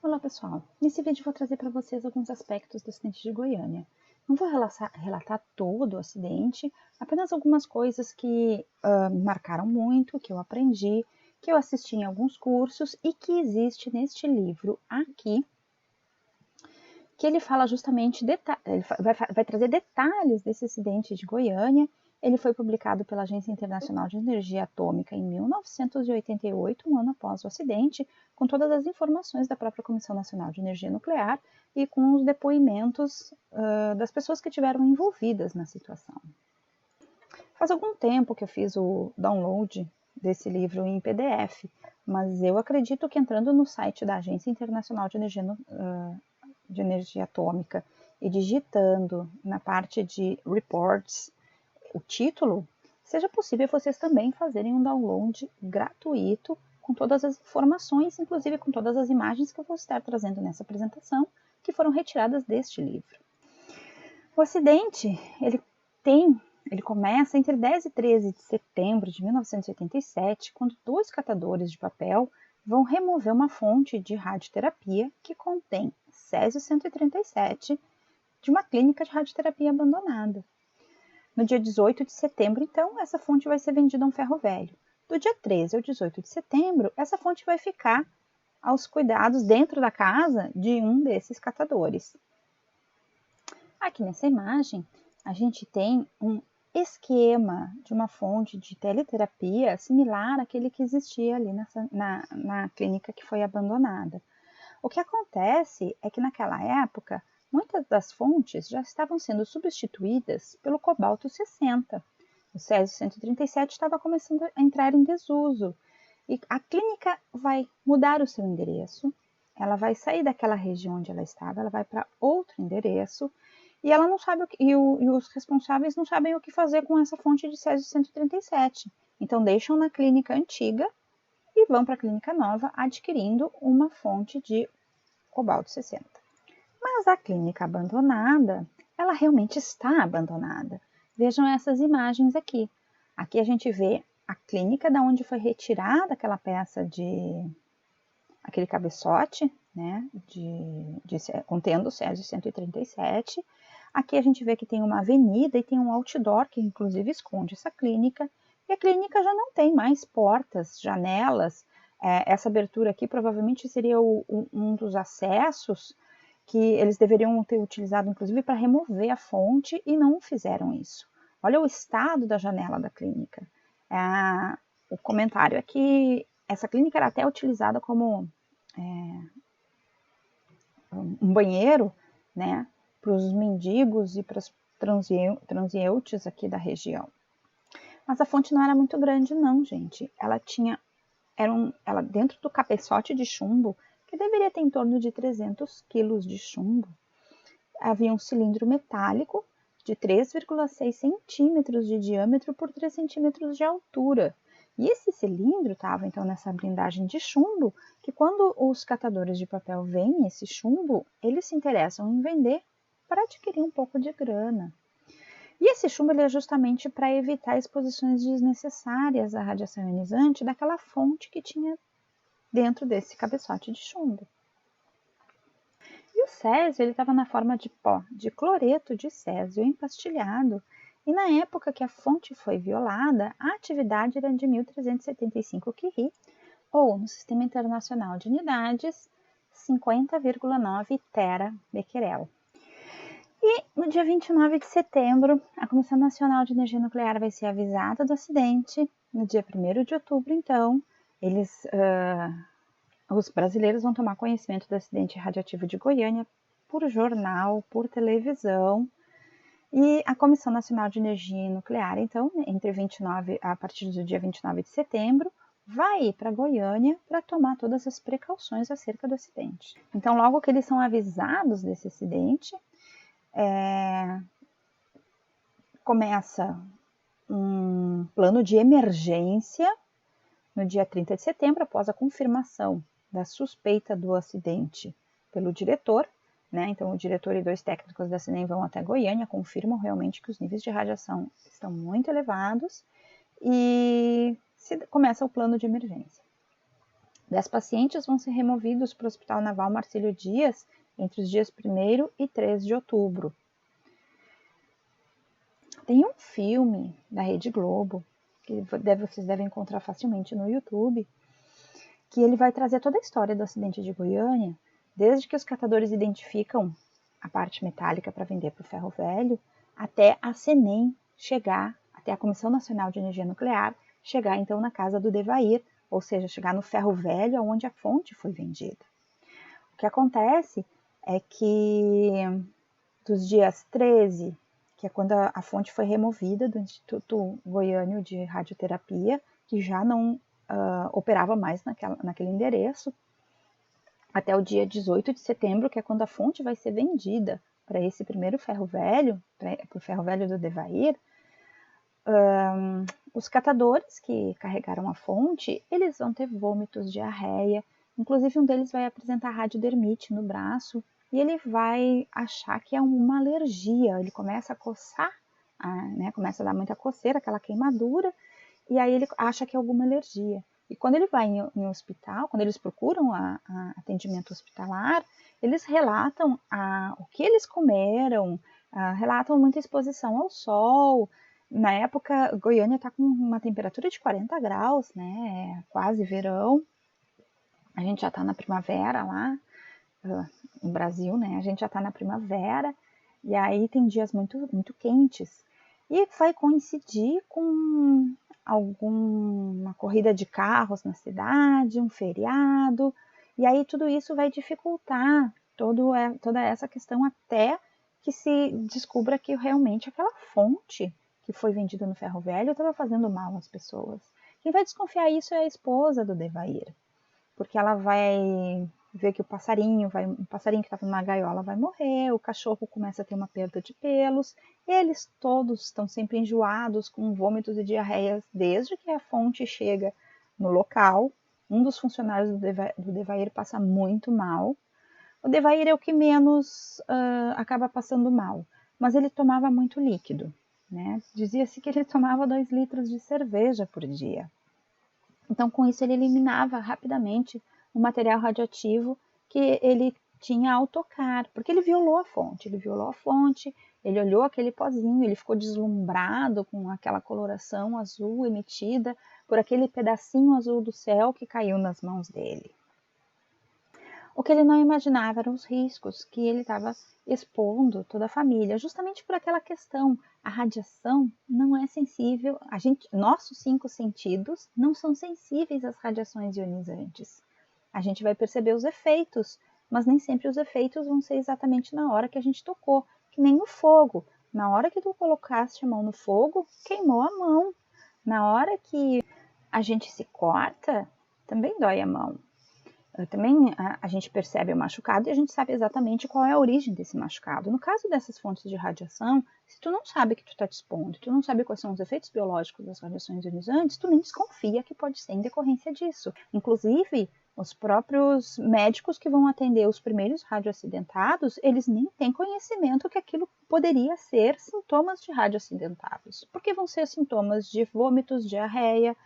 Olá pessoal, nesse vídeo eu vou trazer para vocês alguns aspectos do acidente de Goiânia. Não vou relatar todo o acidente, apenas algumas coisas que me marcaram muito, que eu aprendi, que eu assisti em alguns cursos e que existe neste livro aqui, que ele fala justamente, ele vai trazer detalhes desse acidente de Goiânia. Ele foi publicado pela Agência Internacional de Energia Atômica em 1988, um ano após o acidente, com todas as informações da própria Comissão Nacional de Energia Nuclear e com os depoimentos das pessoas que estiveram envolvidas na situação. Faz algum tempo que eu fiz o download desse livro em PDF, mas eu acredito que entrando no site da Agência Internacional de Energia Atômica e digitando na parte de reports o título, seja possível vocês também fazerem um download gratuito com todas as informações, inclusive com todas as imagens que eu vou estar trazendo nessa apresentação, que foram retiradas deste livro. O acidente, ele começa entre 10 e 13 de setembro de 1987, quando dois catadores de papel vão remover uma fonte de radioterapia que contém césio-137 de uma clínica de radioterapia abandonada. No dia 18 de setembro, então, essa fonte vai ser vendida a um ferro velho. Do dia 13 ao 18 de setembro, essa fonte vai ficar aos cuidados dentro da casa de um desses catadores. Aqui nessa imagem, a gente tem um esquema de uma fonte de teleterapia similar àquele que existia ali na clínica que foi abandonada. O que acontece é que naquela época, muitas das fontes já estavam sendo substituídas pelo cobalto-60. O césio-137 estava começando a entrar em desuso. E a clínica vai mudar o seu endereço, ela vai sair daquela região onde ela estava, ela vai para outro endereço, e ela não sabe e os responsáveis não sabem o que fazer com essa fonte de césio-137. Então deixam na clínica antiga e vão para a clínica nova adquirindo uma fonte de cobalto-60. Mas a clínica abandonada, ela realmente está abandonada. Vejam essas imagens aqui. Aqui a gente vê a clínica da onde foi retirada aquela peça aquele cabeçote, né, contendo o césio-137. Aqui a gente vê que tem uma avenida e tem um outdoor que inclusive esconde essa clínica. E a clínica já não tem mais portas, janelas. Essa abertura aqui provavelmente seria um dos acessos que eles deveriam ter utilizado, inclusive, para remover a fonte e não fizeram isso. Olha o estado da janela da clínica. O comentário é que essa clínica era até utilizada como um banheiro, né, para os mendigos e para os transeuntes aqui da região. Mas a fonte não era muito grande não, gente. Ela dentro do cabeçote de chumbo, que deveria ter em torno de 300 quilos de chumbo, havia um cilindro metálico de 3,6 centímetros de diâmetro por 3 centímetros de altura. E esse cilindro estava então nessa blindagem de chumbo, que quando os catadores de papel veem esse chumbo, eles se interessam em vender para adquirir um pouco de grana. E esse chumbo ele é justamente para evitar exposições desnecessárias à radiação ionizante daquela fonte que tinha dentro desse cabeçote de chumbo. E o césio estava na forma de pó de cloreto de césio empastilhado, e na época que a fonte foi violada, a atividade era de 1375 curie, ou no Sistema Internacional de Unidades, 50,9 tera-becquerel. E no dia 29 de setembro, a Comissão Nacional de Energia Nuclear vai ser avisada do acidente. No dia 1º de outubro, então, os brasileiros vão tomar conhecimento do acidente radioativo de Goiânia por jornal, por televisão. E a Comissão Nacional de Energia Nuclear, então, a partir do dia 29 de setembro, vai ir para Goiânia para tomar todas as precauções acerca do acidente. Então, logo que eles são avisados desse acidente, começa um plano de emergência no dia 30 de setembro, após a confirmação da suspeita do acidente pelo diretor, né? Então, o diretor e 2 técnicos da CINEM vão até Goiânia, confirmam realmente que os níveis de radiação estão muito elevados e começa o plano de emergência. 10 pacientes vão ser removidos para o Hospital Naval Marcílio Dias entre os dias 1º e 3 de outubro. Tem um filme da Rede Globo, que vocês devem encontrar facilmente no YouTube, que ele vai trazer toda a história do acidente de Goiânia, desde que os catadores identificam a parte metálica para vender para o ferro velho, até a CENEM chegar, até a Comissão Nacional de Energia Nuclear, chegar então na casa do Devair, ou seja, chegar no ferro velho onde a fonte foi vendida. O que acontece é que dos dias 13, que é quando a fonte foi removida do Instituto Goiânio de Radioterapia, que já não operava mais naquele endereço, até o dia 18 de setembro, que é quando a fonte vai ser vendida para esse primeiro ferro velho, para o ferro velho do Devair, os catadores que carregaram a fonte, eles vão ter vômitos, diarreia, inclusive um deles vai apresentar radiodermite no braço, e ele vai achar que é uma alergia, ele começa a coçar, começa a dar muita coceira, aquela queimadura, e aí ele acha que é alguma alergia. E quando ele vai em hospital, quando eles procuram atendimento hospitalar, eles relatam o que eles comeram, relatam muita exposição ao sol. Na época, Goiânia está com uma temperatura de 40 graus, né? Quase verão. A gente já está na primavera lá, no Brasil, né? A gente já está na primavera, e aí tem dias muito, muito quentes. E vai coincidir com alguma corrida de carros na cidade, um feriado, e aí tudo isso vai dificultar toda essa questão até que se descubra que realmente aquela fonte que foi vendida no ferro velho estava fazendo mal às pessoas. Quem vai desconfiar isso é a esposa do Devair, porque ela vai ver que um passarinho que estava na gaiola vai morrer, o cachorro começa a ter uma perda de pelos, eles todos estão sempre enjoados, com vômitos e diarreias, desde que a fonte chega no local. Um dos funcionários do Devair passa muito mal. O Devair é o que menos acaba passando mal, mas ele tomava muito líquido, né? Dizia-se que ele tomava 2 litros de cerveja por dia. Então, com isso, ele eliminava rapidamente o material radioativo que ele tinha ao tocar, porque ele violou a fonte, ele olhou aquele pozinho, ele ficou deslumbrado com aquela coloração azul emitida por aquele pedacinho azul do céu que caiu nas mãos dele. O que ele não imaginava eram os riscos que ele estava expondo toda a família, justamente por aquela questão. A radiação não é sensível, nossos 5 sentidos não são sensíveis às radiações ionizantes. A gente vai perceber os efeitos, mas nem sempre os efeitos vão ser exatamente na hora que a gente tocou, que nem o fogo. Na hora que tu colocaste a mão no fogo, queimou a mão. Na hora que a gente se corta, também dói a mão. Também a gente percebe o machucado e a gente sabe exatamente qual é a origem desse machucado. No caso dessas fontes de radiação, se tu não sabe que tu está te expondo, tu não sabe quais são os efeitos biológicos das radiações ionizantes, tu nem desconfia que pode ser em decorrência disso. Inclusive, os próprios médicos que vão atender os primeiros radioacidentados, eles nem têm conhecimento que aquilo poderia ser sintomas de radioacidentados, porque vão ser sintomas de vômitos, diarreia,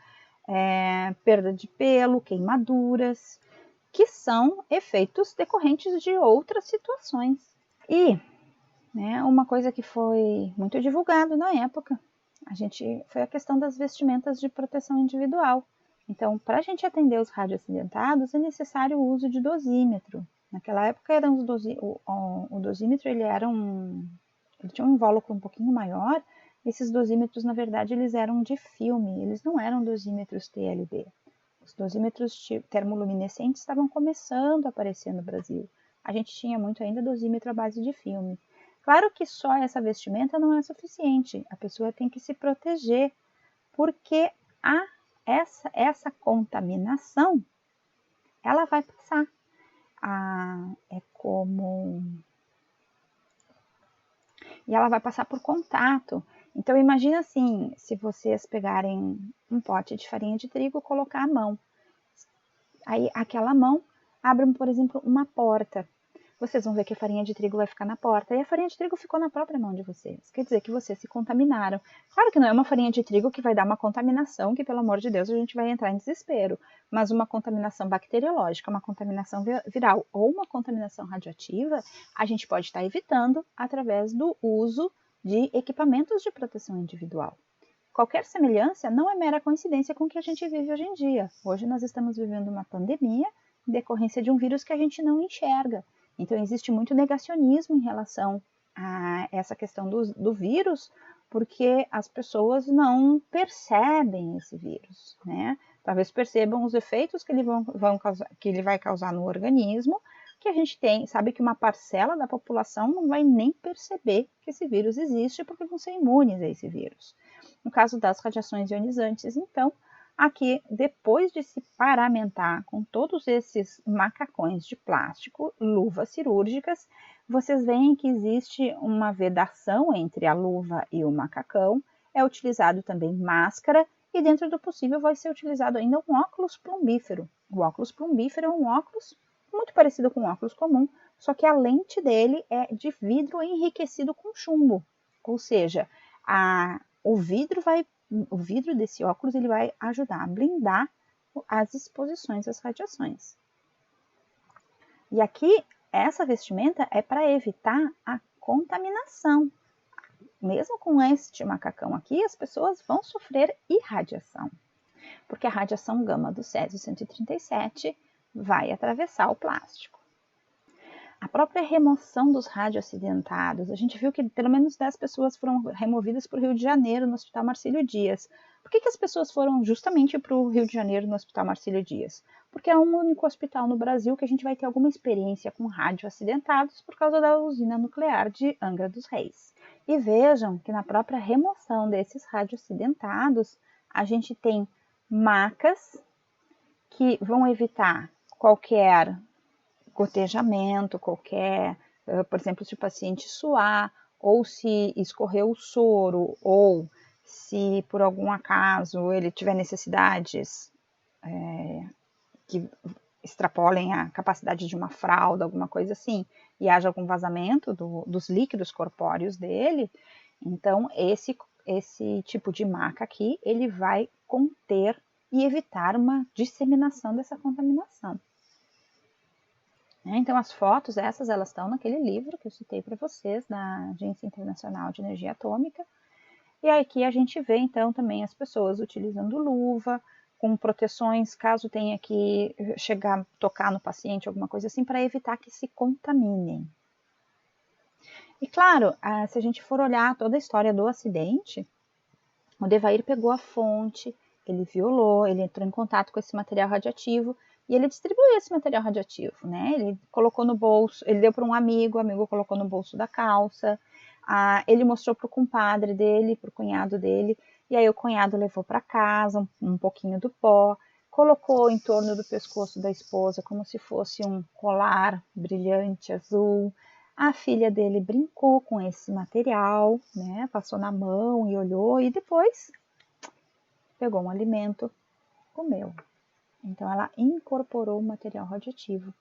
perda de pelo, queimaduras, que são efeitos decorrentes de outras situações. E uma coisa que foi muito divulgado na época, foi a questão das vestimentas de proteção individual. Então, para a gente atender os radioacidentados, é necessário o uso de dosímetro. Naquela época, o dosímetro ele tinha um invólucro um pouquinho maior. Esses dosímetros, na verdade, eles eram de filme, eles não eram dosímetros TLB. Os dosímetros termoluminescentes estavam começando a aparecer no Brasil. A gente tinha muito ainda dosímetro à base de filme. Claro que só essa vestimenta não é suficiente. A pessoa tem que se proteger, porque essa contaminação, ela vai passar. E ela vai passar por contato. Então, imagina assim, se vocês pegarem um pote de farinha de trigo e colocar a mão. Aí, aquela mão abre, por exemplo, uma porta. vocês vão ver que a farinha de trigo vai ficar na porta. E a farinha de trigo ficou na própria mão de vocês. Quer dizer que vocês se contaminaram. Claro que não é uma farinha de trigo que vai dar uma contaminação, que pelo amor de Deus a gente vai entrar em desespero. Mas uma contaminação bacteriológica, uma contaminação viral ou uma contaminação radioativa, a gente pode estar evitando através do uso de equipamentos de proteção individual. Qualquer semelhança não é mera coincidência com o que a gente vive hoje em dia. Hoje nós estamos vivendo uma pandemia em decorrência de um vírus que a gente não enxerga. Então existe muito negacionismo em relação a essa questão do vírus, porque as pessoas não percebem esse vírus, né? Talvez percebam os efeitos que que ele vai causar no organismo, que a gente sabe que uma parcela da população não vai nem perceber que esse vírus existe porque vão ser imunes a esse vírus. No caso das radiações ionizantes, então, aqui, depois de se paramentar com todos esses macacões de plástico, luvas cirúrgicas, vocês veem que existe uma vedação entre a luva e o macacão, é utilizado também máscara e dentro do possível vai ser utilizado ainda um óculos plumbífero. O óculos plumbífero é um óculos muito parecido com um óculos comum, só que a lente dele é de vidro enriquecido com chumbo, ou seja, o vidro desse óculos ele vai ajudar a blindar as exposições às radiações. E aqui, essa vestimenta é para evitar a contaminação. Mesmo com este macacão aqui, as pessoas vão sofrer irradiação, porque a radiação gama do Césio-137 vai atravessar o plástico. A própria remoção dos radioacidentados, a gente viu que pelo menos 10 pessoas foram removidas para o Rio de Janeiro, no Hospital Marcílio Dias. Por que as pessoas foram justamente para o Rio de Janeiro, no Hospital Marcílio Dias? Porque é um único hospital no Brasil que a gente vai ter alguma experiência com radioacidentados por causa da usina nuclear de Angra dos Reis. E vejam que na própria remoção desses radioacidentados, a gente tem macas que vão evitar qualquer gotejamento, por exemplo, se o paciente suar, ou se escorreu o soro, ou se por algum acaso ele tiver necessidades que extrapolem a capacidade de uma fralda, alguma coisa assim, e haja algum vazamento dos líquidos corpóreos dele, então esse tipo de maca aqui, ele vai conter e evitar uma disseminação dessa contaminação. Então, as fotos, elas estão naquele livro que eu citei para vocês, da Agência Internacional de Energia Atômica. E aqui a gente vê, então, também as pessoas utilizando luva, com proteções, caso tenha que tocar no paciente, alguma coisa assim, para evitar que se contaminem. E claro, se a gente for olhar toda a história do acidente, o Devair pegou a fonte, ele violou, ele entrou em contato com esse material radioativo, e ele distribuiu esse material radioativo, né? Ele colocou no bolso, ele deu para um amigo, o amigo colocou no bolso da calça, ele mostrou para o compadre dele, para o cunhado dele, e aí o cunhado levou para casa um pouquinho do pó, colocou em torno do pescoço da esposa como se fosse um colar brilhante azul. A filha dele brincou com esse material, né? Passou na mão e olhou, e depois pegou um alimento, comeu. Então, ela incorporou o material radioativo.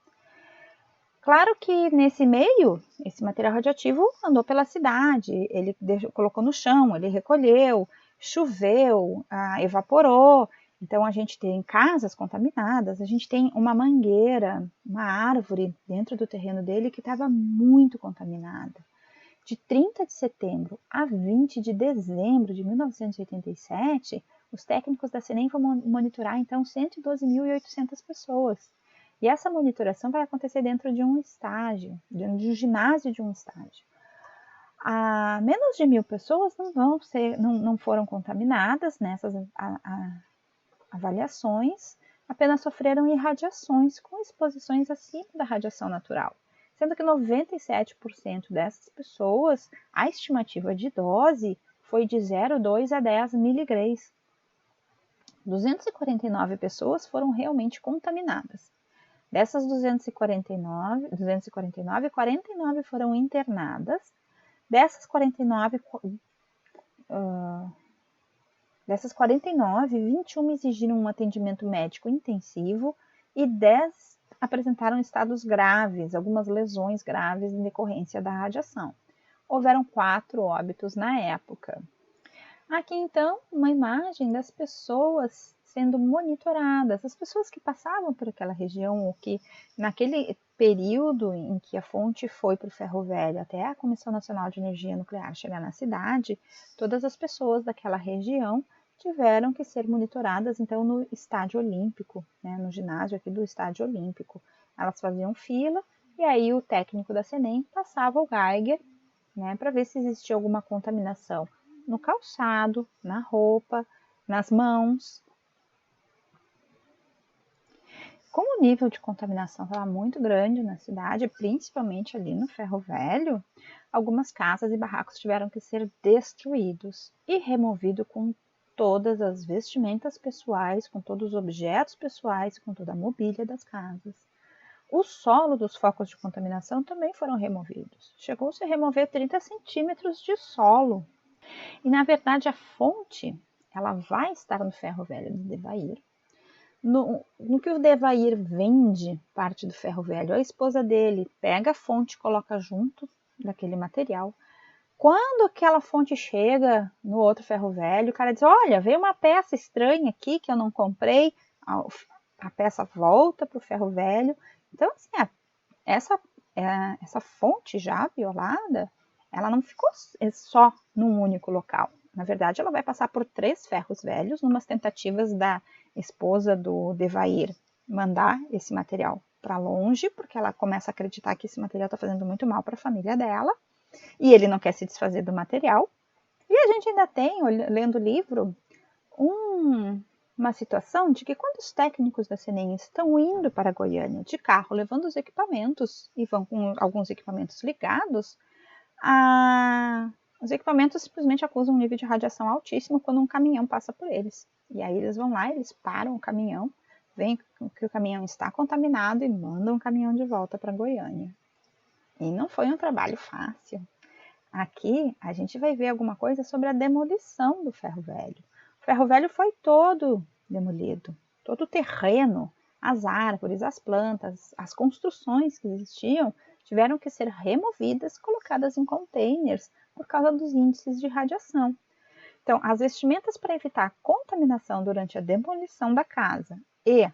Claro que nesse meio, esse material radioativo andou pela cidade, ele colocou no chão, ele recolheu, choveu, evaporou. Então, a gente tem casas contaminadas, a gente tem uma mangueira, uma árvore dentro do terreno dele que estava muito contaminada. De 30 de setembro a 20 de dezembro de 1987, os técnicos da CENEM vão monitorar, então, 112.800 pessoas. E essa monitoração vai acontecer dentro de um estágio, dentro de um ginásio de um estágio. Menos de 1.000 pessoas não foram contaminadas nessas avaliações, apenas sofreram irradiações com exposições acima da radiação natural. Sendo que 97% dessas pessoas, a estimativa de dose foi de 0,2 a 10 miligramas. 249 pessoas foram realmente contaminadas. Dessas 249, 49 foram internadas. Dessas 49, 21 exigiram um atendimento médico intensivo e 10 apresentaram estados graves, algumas lesões graves em decorrência da radiação. Houveram 4 óbitos na época. Aqui, então, uma imagem das pessoas sendo monitoradas, as pessoas que passavam por aquela região, ou que naquele período em que a fonte foi para o Ferro Velho até a Comissão Nacional de Energia Nuclear chegar na cidade, todas as pessoas daquela região tiveram que ser monitoradas, então, no Estádio Olímpico, né, no ginásio aqui do Estádio Olímpico. Elas faziam fila e aí o técnico da CENEM passava o Geiger, né, para ver se existia alguma contaminação no calçado, na roupa, nas mãos. Como o nível de contaminação estava muito grande na cidade, principalmente ali no Ferro Velho, algumas casas e barracos tiveram que ser destruídos e removidos com todas as vestimentas pessoais, com todos os objetos pessoais, com toda a mobília das casas. O solo dos focos de contaminação também foram removidos. Chegou-se a remover 30 centímetros de solo. E, na verdade, a fonte ela vai estar no Ferro Velho do Devair. No que o Devair vende parte do Ferro Velho, a esposa dele pega a fonte e coloca junto daquele material. Quando aquela fonte chega no outro Ferro Velho, o cara diz, olha, veio uma peça estranha aqui que eu não comprei, a peça volta para o Ferro Velho. Então, assim, essa fonte já violada, ela não ficou só num único local. Na verdade, ela vai passar por 3 ferros velhos, numas tentativas da esposa do Devair mandar esse material para longe, porque ela começa a acreditar que esse material está fazendo muito mal para a família dela, e ele não quer se desfazer do material. E a gente ainda tem, lendo o livro, uma situação de que quando os técnicos da CENEM estão indo para Goiânia de carro, levando os equipamentos, e vão com alguns equipamentos ligados, os equipamentos simplesmente acusam um nível de radiação altíssimo quando um caminhão passa por eles. E aí eles vão lá, eles param o caminhão, veem que o caminhão está contaminado e mandam o caminhão de volta para Goiânia. E não foi um trabalho fácil. Aqui a gente vai ver alguma coisa sobre a demolição do Ferro Velho. O Ferro Velho foi todo demolido, todo o terreno, as árvores, as plantas, as construções que existiam tiveram que ser removidas, colocadas em containers por causa dos índices de radiação. Então, as vestimentas para evitar contaminação durante a demolição da casa e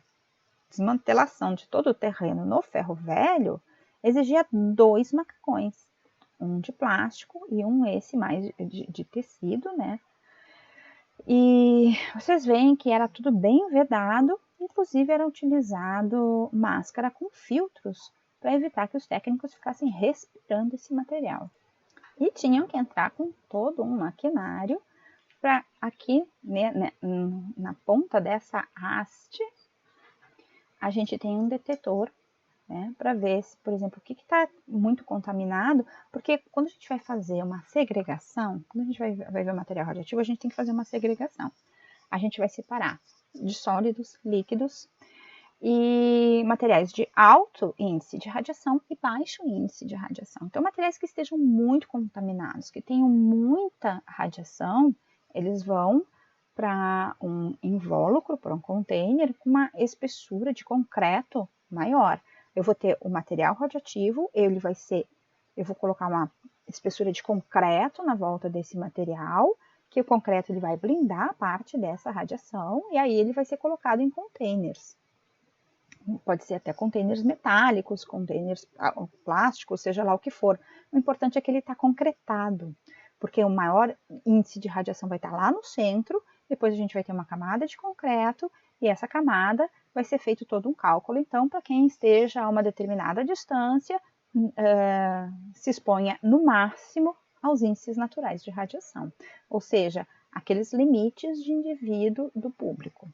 desmantelação de todo o terreno no Ferro Velho exigia 2 macacões, um de plástico e esse mais de tecido, né? E vocês veem que era tudo bem vedado, inclusive era utilizado máscara com filtros para evitar que os técnicos ficassem respirando esse material. E tinham que entrar com todo um maquinário para aqui, né, na ponta dessa haste, a gente tem um detetor, né, para ver se, por exemplo, o que está muito contaminado, porque quando a gente vai fazer uma segregação, quando a gente vai ver o material radioativo, a gente tem que fazer uma segregação. A gente vai separar de sólidos, líquidos e materiais de alto índice de radiação e baixo índice de radiação. Então, materiais que estejam muito contaminados, que tenham muita radiação, eles vão para um invólucro, para um container com uma espessura de concreto maior. Eu vou ter o material radioativo, eu vou colocar uma espessura de concreto na volta desse material, que o concreto ele vai blindar parte dessa radiação, e aí ele vai ser colocado em containers. Pode ser até containers metálicos, containers plásticos, seja lá o que for. O importante é que ele está concretado, porque o maior índice de radiação vai estar lá no centro, depois a gente vai ter uma camada de concreto, e essa camada vai ser feito todo um cálculo, então, para quem esteja a uma determinada distância, se exponha no máximo aos índices naturais de radiação, ou seja, aqueles limites de indivíduo do público.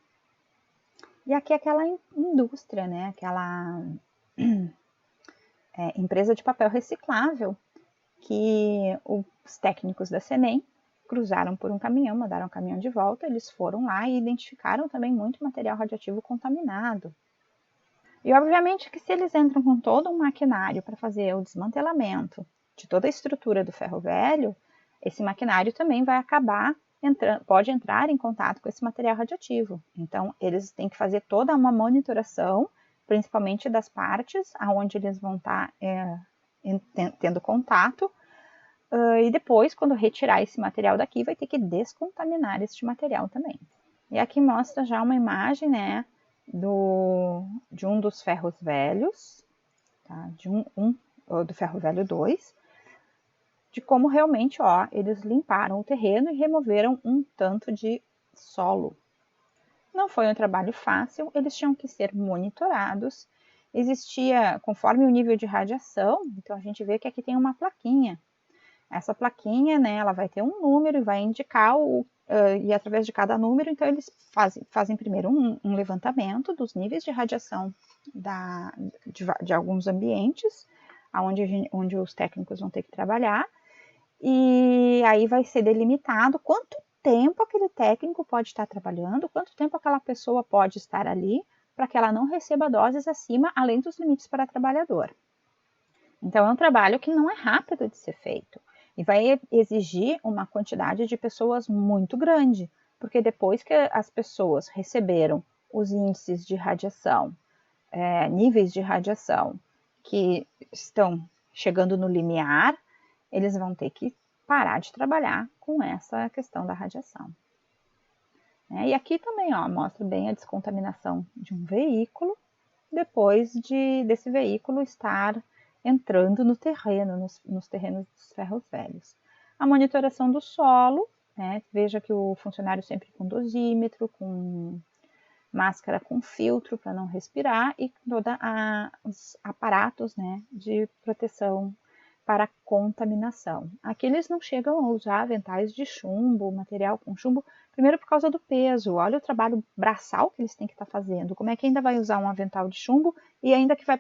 E aqui aquela indústria, né? Aquela empresa de papel reciclável que os técnicos da CENEM cruzaram por um caminhão, mandaram um caminhão de volta, eles foram lá e identificaram também muito material radioativo contaminado. E obviamente que se eles entram com todo um maquinário para fazer o desmantelamento de toda a estrutura do Ferro Velho, esse maquinário também vai acabar pode entrar em contato com esse material radioativo. Então, eles têm que fazer toda uma monitoração principalmente das partes aonde eles vão estar tendo contato. E depois, quando retirar esse material daqui, vai ter que descontaminar este material também. E aqui mostra já uma imagem, né, de um dos ferros velhos, tá? Do ferro velho 2, de como realmente, eles limparam o terreno e removeram um tanto de solo. Não foi um trabalho fácil, eles tinham que ser monitorados. Existia, conforme o nível de radiação, então a gente vê que aqui tem uma plaquinha. Essa plaquinha, né, ela vai ter um número e vai indicar e através de cada número, então eles fazem primeiro um levantamento dos níveis de radiação de alguns ambientes, onde os técnicos vão ter que trabalhar, e aí vai ser delimitado quanto tempo aquele técnico pode estar trabalhando, quanto tempo aquela pessoa pode estar ali, para que ela não receba doses acima, além dos limites para trabalhador. Então, é um trabalho que não é rápido de ser feito e vai exigir uma quantidade de pessoas muito grande, porque depois que as pessoas receberam os índices de radiação, níveis de radiação que estão chegando no limiar, eles vão ter que parar de trabalhar com essa questão da radiação. E aqui também mostra bem a descontaminação de um veículo, depois desse veículo estar entrando no terreno, nos terrenos dos ferros velhos. A monitoração do solo, veja que o funcionário sempre com dosímetro, com máscara com filtro para não respirar e todos os aparatos, de proteção para contaminação. Aqui eles não chegam a usar aventais de chumbo, material com chumbo, primeiro por causa do peso. Olha o trabalho braçal que eles têm que estar fazendo. Como é que ainda vai usar um avental de chumbo e ainda que vai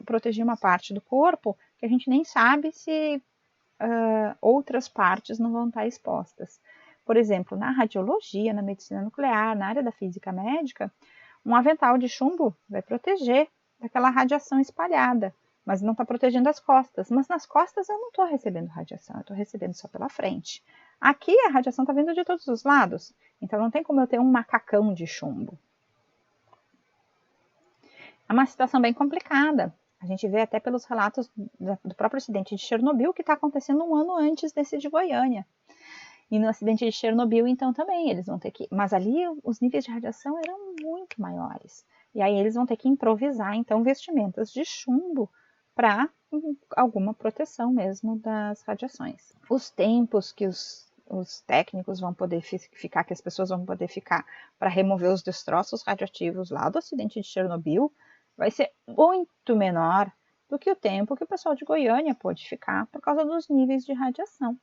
proteger uma parte do corpo que a gente nem sabe se outras partes não vão estar expostas. Por exemplo, na radiologia, na medicina nuclear, na área da física médica, um avental de chumbo vai proteger daquela radiação espalhada, mas não está protegendo as costas. Mas nas costas eu não estou recebendo radiação, eu estou recebendo só pela frente. Aqui a radiação está vindo de todos os lados, então não tem como eu ter um macacão de chumbo. É uma situação bem complicada. A gente vê até pelos relatos do próprio acidente de Chernobyl que está acontecendo um ano antes desse de Goiânia. E no acidente de Chernobyl, então, também eles vão ter que... Mas ali os níveis de radiação eram muito maiores. E aí eles vão ter que improvisar, então, vestimentas de chumbo para alguma proteção mesmo das radiações. Os tempos que os técnicos vão poder ficar, que as pessoas vão poder ficar para remover os destroços radioativos lá do acidente de Chernobyl, vai ser muito menor do que o tempo que o pessoal de Goiânia pôde ficar por causa dos níveis de radiação.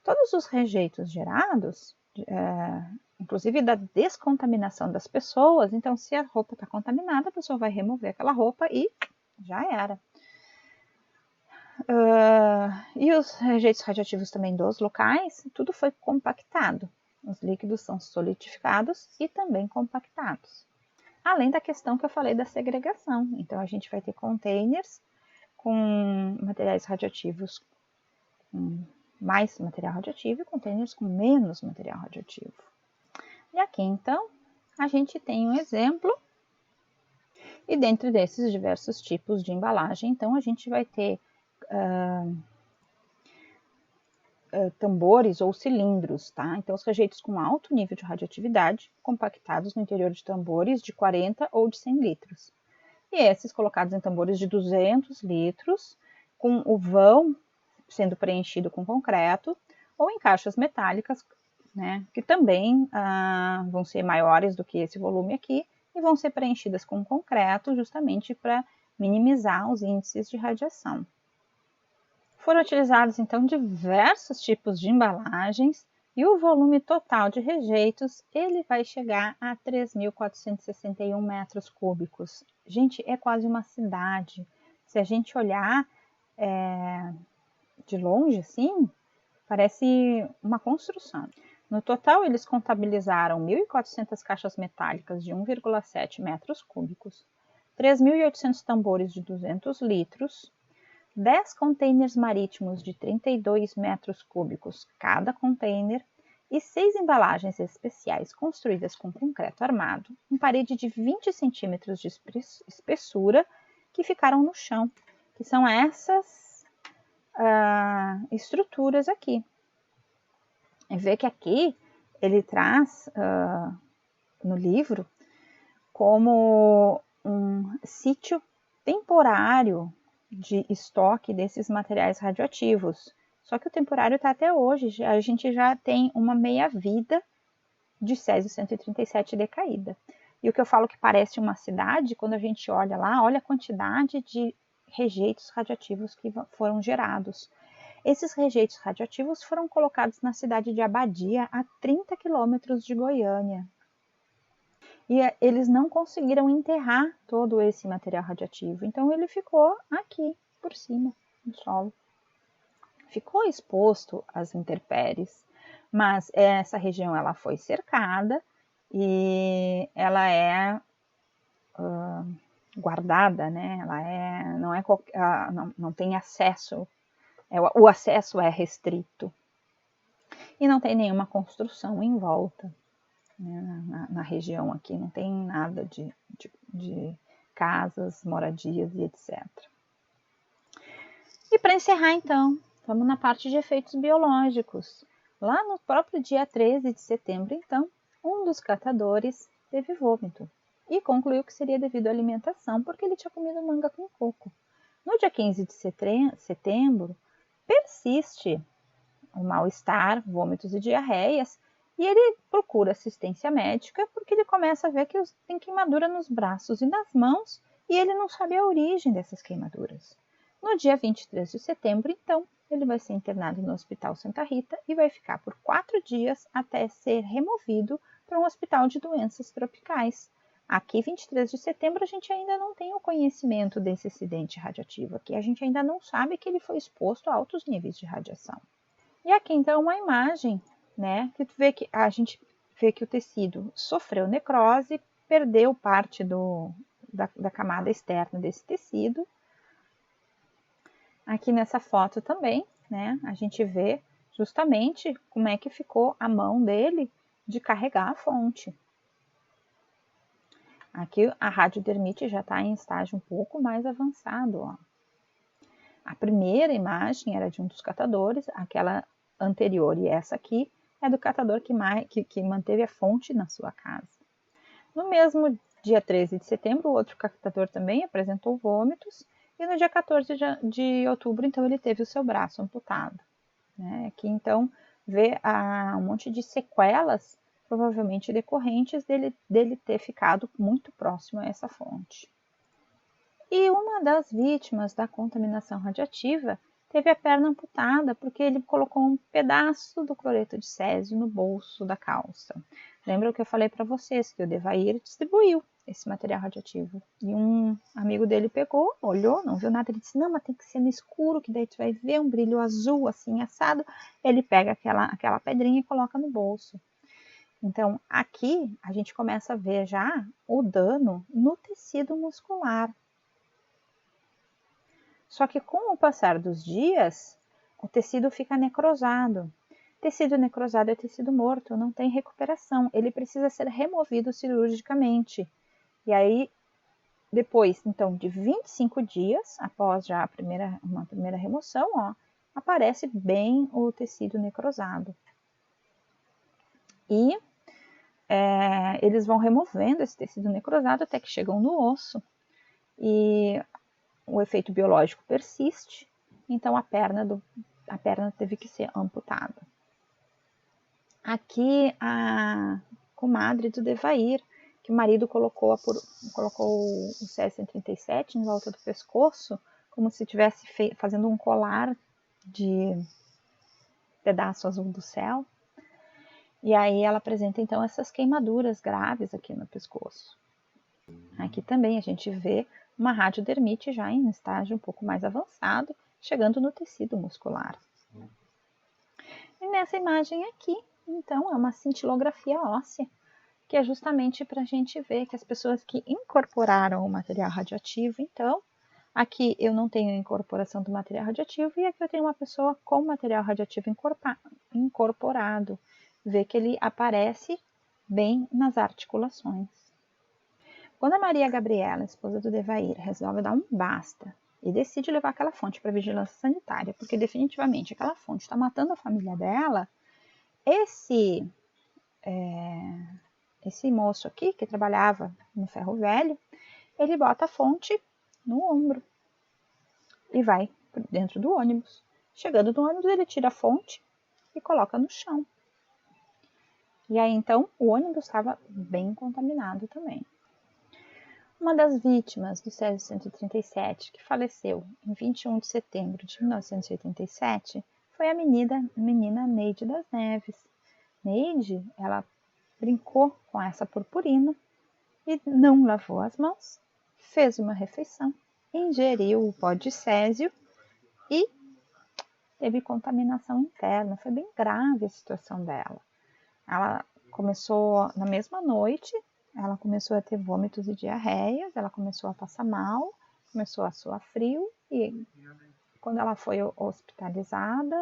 Todos os rejeitos gerados, inclusive da descontaminação das pessoas, então se a roupa está contaminada, a pessoa vai remover aquela roupa e já era. E os rejeitos radioativos também dos locais, tudo foi compactado. Os líquidos são solidificados e também compactados. Além da questão que eu falei da segregação. Então, a gente vai ter containers com materiais radioativos, com mais material radioativo, e containers com menos material radioativo. E aqui, então, a gente tem um exemplo. E dentro desses diversos tipos de embalagem, então, a gente vai ter tambores ou cilindros, tá? Então, os rejeitos com alto nível de radioatividade, compactados no interior de tambores de 40 ou de 100 litros. E esses colocados em tambores de 200 litros, com o vão sendo preenchido com concreto, ou em caixas metálicas, que também vão ser maiores do que esse volume aqui, e vão ser preenchidas com concreto, justamente para minimizar os índices de radiação. Foram utilizados, então, diversos tipos de embalagens e o volume total de rejeitos ele vai chegar a 3.461 metros cúbicos. Gente, é quase uma cidade. Se a gente olhar de longe, assim, parece uma construção. No total, eles contabilizaram 1.400 caixas metálicas de 1,7 metros cúbicos, 3.800 tambores de 200 litros, 10 containers marítimos de 32 metros cúbicos cada container e 6 embalagens especiais construídas com concreto armado, em parede de 20 centímetros de espessura, que ficaram no chão, que são essas estruturas aqui. E vê que aqui ele traz no livro como um sítio temporário de estoque desses materiais radioativos. Só que o temporário está até hoje, a gente já tem uma meia-vida de Césio-137 decaída. E o que eu falo que parece uma cidade, quando a gente olha lá, olha a quantidade de rejeitos radioativos que foram gerados. Esses rejeitos radioativos foram colocados na cidade de Abadia, a 30 quilômetros de Goiânia. E eles não conseguiram enterrar todo esse material radioativo, então ele ficou aqui, por cima, no solo. Ficou exposto às intempéries, mas essa região ela foi cercada e ela é guardada, né? Ela não tem acesso, o acesso é restrito e não tem nenhuma construção em volta, né? Na região aqui não tem nada de casas, moradias e etc. E para encerrar então, vamos na parte de efeitos biológicos. Lá no próprio dia 13 de setembro, então, um dos catadores teve vômito e concluiu que seria devido à alimentação, porque ele tinha comido manga com coco. No dia 15 de setembro, persiste o mal-estar, vômitos e diarreias, e ele procura assistência médica porque ele começa a ver que tem queimadura nos braços e nas mãos e ele não sabe a origem dessas queimaduras. No dia 23 de setembro, então, ele vai ser internado no Hospital Santa Rita e vai ficar por 4 dias até ser removido para um hospital de doenças tropicais. Aqui, 23 de setembro, a gente ainda não tem o conhecimento desse acidente radioativo. Aqui a gente ainda não sabe que ele foi exposto a altos níveis de radiação. E aqui, então, uma imagem, né, que a gente vê que o tecido sofreu necrose, perdeu parte da camada externa desse tecido. Aqui nessa foto também, né, a gente vê justamente como é que ficou a mão dele de carregar a fonte. Aqui a radiodermite já está em estágio um pouco mais avançado. Ó. A primeira imagem era de um dos catadores, aquela anterior e essa aqui é do catador que manteve a fonte na sua casa. No mesmo dia 13 de setembro, o outro catador também apresentou vômitos e no dia 14 de outubro, então, ele teve o seu braço amputado. Né? Aqui, então, vê um monte de sequelas, provavelmente decorrentes dele ter ficado muito próximo a essa fonte. E uma das vítimas da contaminação radiativa teve a perna amputada porque ele colocou um pedaço do cloreto de césio no bolso da calça. Lembra o que eu falei para vocês, que o Devair distribuiu esse material radioativo. E um amigo dele pegou, olhou, não viu nada, ele disse, não, mas tem que ser no escuro, que daí tu vai ver um brilho azul, assim, assado. Ele pega aquela pedrinha e coloca no bolso. Então, aqui a gente começa a ver já o dano no tecido muscular. Só que com o passar dos dias, o tecido fica necrosado. Tecido necrosado é tecido morto, não tem recuperação. Ele precisa ser removido cirurgicamente. E aí, depois, então, de 25 dias, após já uma primeira remoção, ó, aparece bem o tecido necrosado. E eles vão removendo esse tecido necrosado até que chegam no osso. E o efeito biológico persiste, então a perna teve que ser amputada. Aqui a comadre do Devair, que o marido colocou o Césio-137 em volta do pescoço, como se estivesse fazendo um colar de pedaço azul do céu. E aí ela apresenta então essas queimaduras graves aqui no pescoço. Aqui também a gente vê uma radiodermite já em um estágio um pouco mais avançado, chegando no tecido muscular. E nessa imagem aqui, então, é uma cintilografia óssea, que é justamente para a gente ver que as pessoas que incorporaram o material radioativo, então, aqui eu não tenho incorporação do material radioativo e aqui eu tenho uma pessoa com material radioativo incorporado. vê que ele aparece bem nas articulações. Quando a Maria Gabriela, esposa do Devair, resolve dar um basta e decide levar aquela fonte para vigilância sanitária, porque definitivamente aquela fonte está matando a família dela, esse moço aqui, que trabalhava no ferro velho, ele bota a fonte no ombro e vai dentro do ônibus. Chegando no ônibus, ele tira a fonte e coloca no chão. E aí, então, o ônibus estava bem contaminado também. Uma das vítimas do Césio 137, que faleceu em 21 de setembro de 1987, foi a menina Neide das Neves. Neide, ela brincou com essa purpurina e não lavou as mãos, fez uma refeição, ingeriu o pó de césio e teve contaminação interna. Foi bem grave a situação dela. Ela começou, na mesma noite, ela começou a ter vômitos e diarreias, ela começou a passar mal, começou a suar frio e quando ela foi hospitalizada,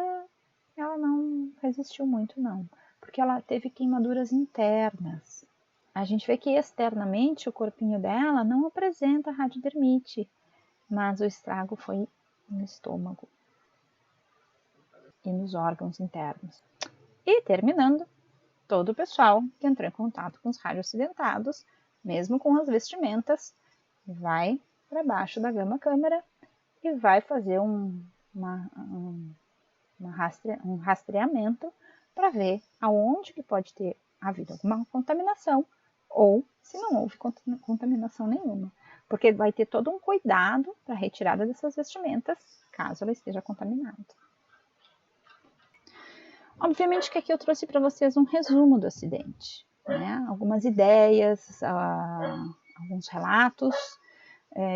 ela não resistiu muito não, porque ela teve queimaduras internas. A gente vê que externamente o corpinho dela não apresenta radiodermite, mas o estrago foi no estômago e nos órgãos internos. E terminando, todo o pessoal que entrou em contato com os radioacidentados, mesmo com as vestimentas, vai para baixo da gama câmara e vai fazer um rastreamento para ver aonde que pode ter havido alguma contaminação ou se não houve contaminação nenhuma. Porque vai ter todo um cuidado para a retirada dessas vestimentas, caso ela esteja contaminada. Obviamente que aqui eu trouxe para vocês um resumo do acidente, né? Algumas ideias, alguns relatos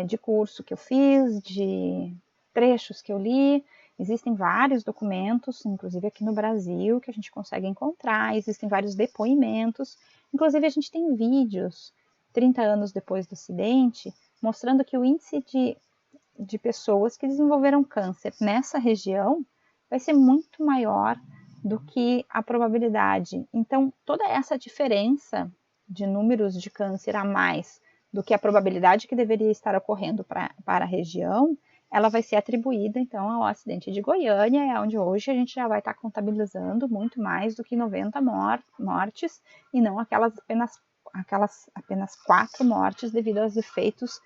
de curso que eu fiz, de trechos que eu li. Existem vários documentos, inclusive aqui no Brasil, que a gente consegue encontrar. Existem vários depoimentos. Inclusive a gente tem vídeos, 30 anos depois do acidente, mostrando que o índice de pessoas que desenvolveram câncer nessa região vai ser muito maior do que a probabilidade. Então, toda essa diferença de números de câncer a mais do que a probabilidade que deveria estar ocorrendo para a região, ela vai ser atribuída, então, ao acidente de Goiânia, onde hoje a gente já vai estar contabilizando muito mais do que 90 mortes, e não aquelas apenas 4 mortes devido aos efeitos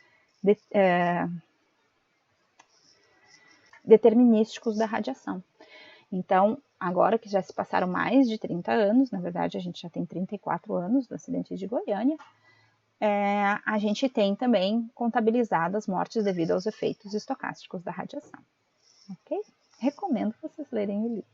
determinísticos da radiação. Então, agora que já se passaram mais de 30 anos, na verdade a gente já tem 34 anos do acidente de Goiânia, a gente tem também contabilizado as mortes devido aos efeitos estocásticos da radiação. Ok? Recomendo vocês lerem o livro.